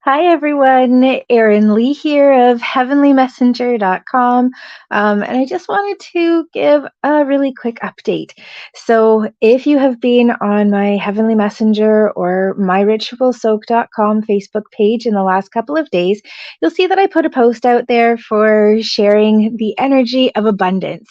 Hi, everyone. Erin Lee here of heavenlymessenger.com. And I just wanted to give a really quick update. So, if you have been on my Heavenly Messenger or myritualsoak.com Facebook page in the last couple of days, you'll see that I put a post out there for sharing the energy of abundance.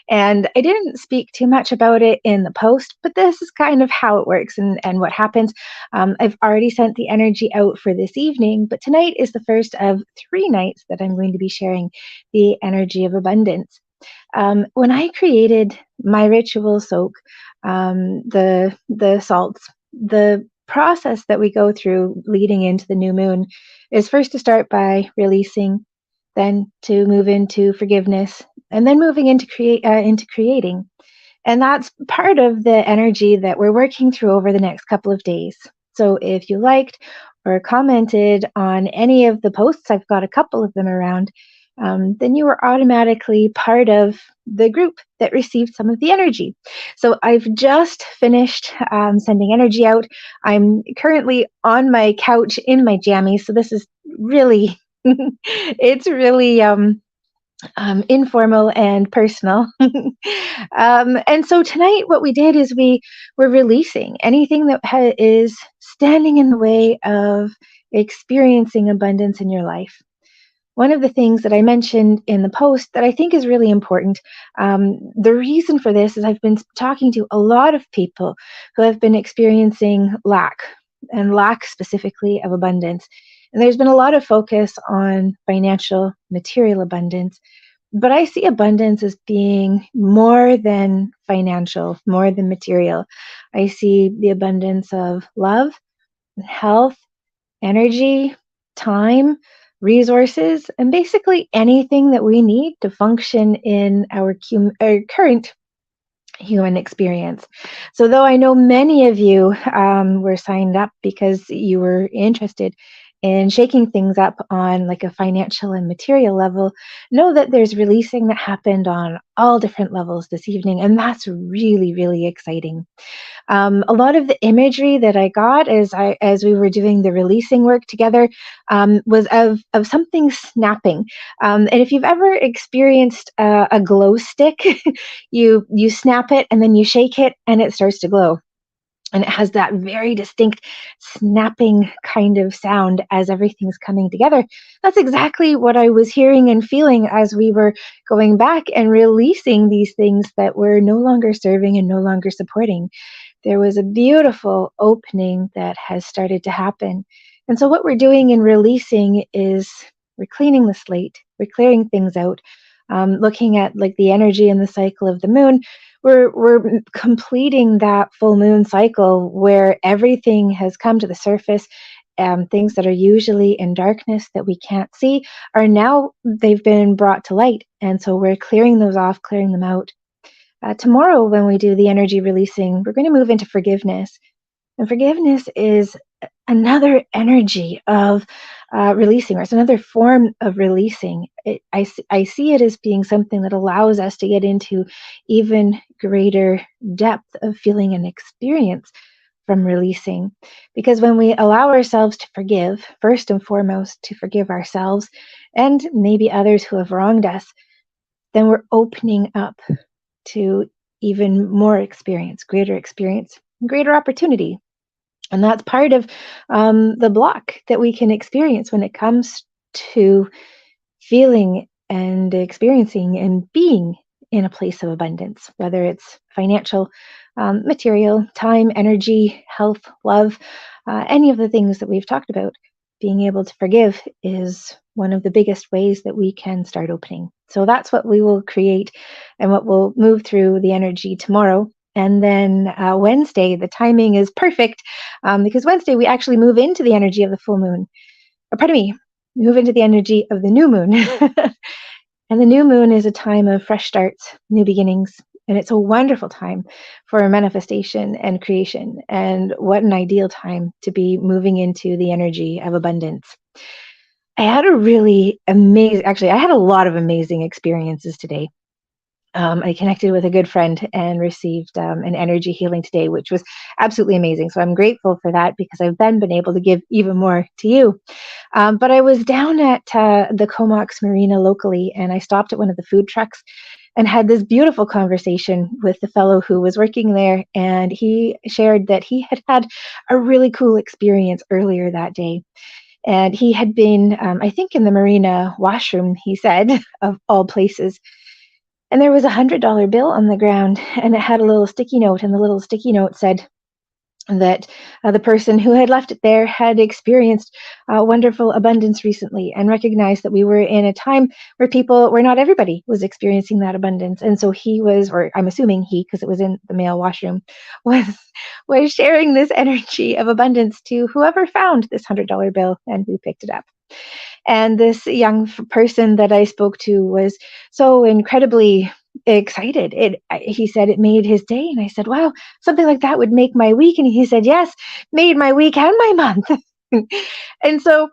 And I didn't speak too much about it in the post, but this is kind of how it works and what happens. I've already sent the energy out for this evening, but tonight is the first of 3 nights that I'm going to be sharing the energy of abundance. When I created my ritual soak, the salts, the process that we go through leading into the new moon is first to start by releasing, then to move into forgiveness, and then moving into creating. And that's part of the energy that we're working through over the next couple of days. So if you liked or commented on any of the posts, I've got a couple of them around, then you were automatically part of the group that received some of the energy. So I've just finished sending energy out. I'm currently on my couch in my jammies, so this is really, it's really informal and personal. And so tonight, what we did is we were releasing anything that is standing in the way of experiencing abundance in your life. One of the things that I mentioned in the post that I think is really important, the reason for this is I've been talking to a lot of people who have been experiencing lack, and lack specifically of abundance. And there's been a lot of focus on financial, material abundance. But I see abundance as being more than financial, more than material. I see the abundance of love, health, energy, time, resources, and basically anything that we need to function in our current human experience. So, though I know many of you were signed up because you were interested in shaking things up on like a financial and material level, know that there's releasing that happened on all different levels this evening, and that's really, really exciting. A lot of the imagery that I got as we were doing the releasing work together was of something snapping. And if you've ever experienced a glow stick, you snap it and then you shake it and it starts to glow. And it has that very distinct snapping kind of sound as everything's coming together. That's exactly what I was hearing and feeling as we were going back and releasing these things that were no longer serving and no longer supporting. There was a beautiful opening that has started to happen. And so, what we're doing in releasing is we're cleaning the slate, we're clearing things out, looking at like the energy and the cycle of the moon. We're completing that full moon cycle where everything has come to the surface. Things that are usually in darkness that we can't see are now they've been brought to light. And so we're clearing those off, clearing them out. Tomorrow, when we do the energy releasing, we're going to move into forgiveness. And forgiveness is another energy of releasing, or it's another form of releasing. I see it as being something that allows us to get into even greater depth of feeling and experience from releasing. Because when we allow ourselves to forgive, first and foremost, to forgive ourselves and maybe others who have wronged us, then we're opening up to even more experience, greater opportunity. And that's part of the block that we can experience when it comes to feeling and experiencing and being in a place of abundance, whether it's financial, material, time, energy, health, love, any of the things that we've talked about. Being able to forgive is one of the biggest ways that we can start opening. So that's what we will create and what we'll move through the energy tomorrow. And then Wednesday, the timing is perfect because Wednesday we actually move into the energy of the full moon. Or pardon me, move into the energy of the new moon. And the new moon is a time of fresh starts, new beginnings, and it's a wonderful time for manifestation and creation. And what an ideal time to be moving into the energy of abundance. I had a really amazing, actually, I had a lot of amazing experiences today. I connected with a good friend and received an energy healing today, which was absolutely amazing. So I'm grateful for that because I've then been able to give even more to you. But I was down at the Comox Marina locally, and I stopped at one of the food trucks and had this beautiful conversation with the fellow who was working there. And he shared that he had had a really cool experience earlier that day. And he had been, I think, in the marina washroom, he said, of all places. And there was $100 bill on the ground, and it had a little sticky note. And the little sticky note said, that the person who had left it there had experienced wonderful abundance recently and recognized that we were in a time where where not everybody was experiencing that abundance. And so he was, or I'm assuming he, because it was in the male washroom, was was sharing this energy of abundance to whoever found this $100 bill and who picked it up. And this young person that I spoke to was so incredibly excited. He said it made his day. And I said, wow, something like that would make my week. And he said, yes, made my week and my month. And so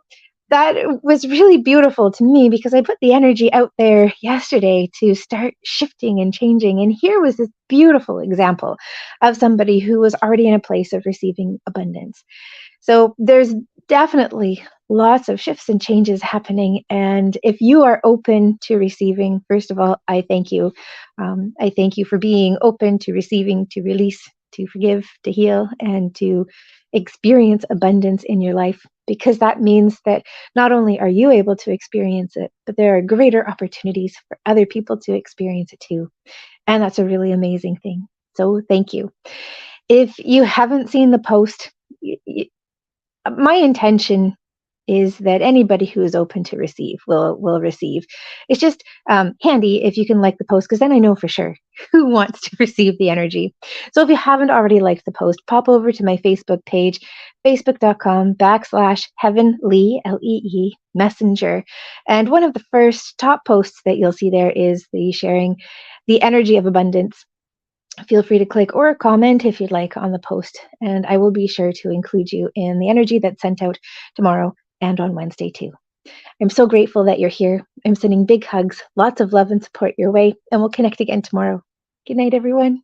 that was really beautiful to me because I put the energy out there yesterday to start shifting and changing. And here was this beautiful example of somebody who was already in a place of receiving abundance. So there's definitely lots of shifts and changes happening. And if you are open to receiving, first of all, I thank you. I thank you for being open to receiving, to release, to forgive, to heal, and to experience abundance in your life, because that means that not only are you able to experience it, but there are greater opportunities for other people to experience it too. And that's a really amazing thing. So thank you. If you haven't seen the post, my intention is that anybody who is open to receive will receive. It's just handy if you can like the post, because then I know for sure who wants to receive the energy. So if you haven't already liked the post, pop over to my Facebook page, facebook.com/Heavenlee, Lee, Messenger. And one of the first top posts that you'll see there is the sharing the energy of abundance. Feel free to click or comment if you'd like on the post, and I will be sure to include you in the energy that's sent out tomorrow and on Wednesday too. I'm so grateful that you're here. I'm sending big hugs, lots of love and support your way, and we'll connect again tomorrow. Good night, everyone.